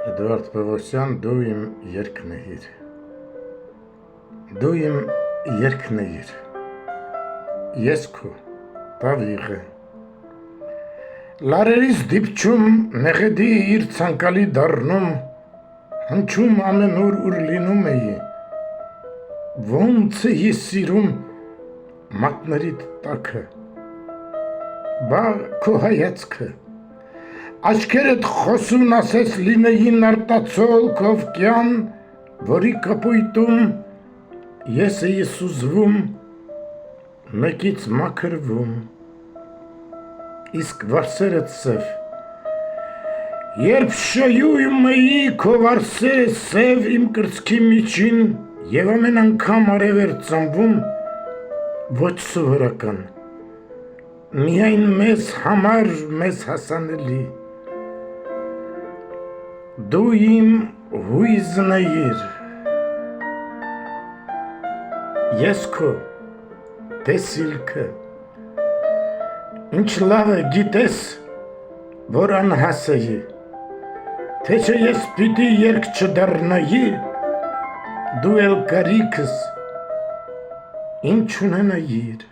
Էդվարդ Պողոսյան, դու իմ երկնեիր, դու իմ երկնեիր, ես քո տավիղը, լարերիս դիպչում նեղեդի իր ցանկալի դառնում, հնչում ամենուր ուր լինում էի, ոնց է ես սիրում մատներիդ տաքը, բա քո հայացքը, աչքերդ խոսուն ասես լինեին արտացոլ քովկյան, որի կապույտում ես էի սուզվում, մեկից մաքրվում, իսկ վարսերդ սև, երբ շոյում էի քո վարսերը սև իմ կրծքի միջին և ամեն անգամ արև էր ծնվում, ոչ սովորական, միայն մեզ համար մեզ հասանելի, դու իմ հույզն էիր, ես քո տեսիլքը, ինչ լավ է գիտես, որ անհաս էի, թե չէ ես պիտի երկ չդառնայի, դու էլ կարիքս ինչ ունենայիր,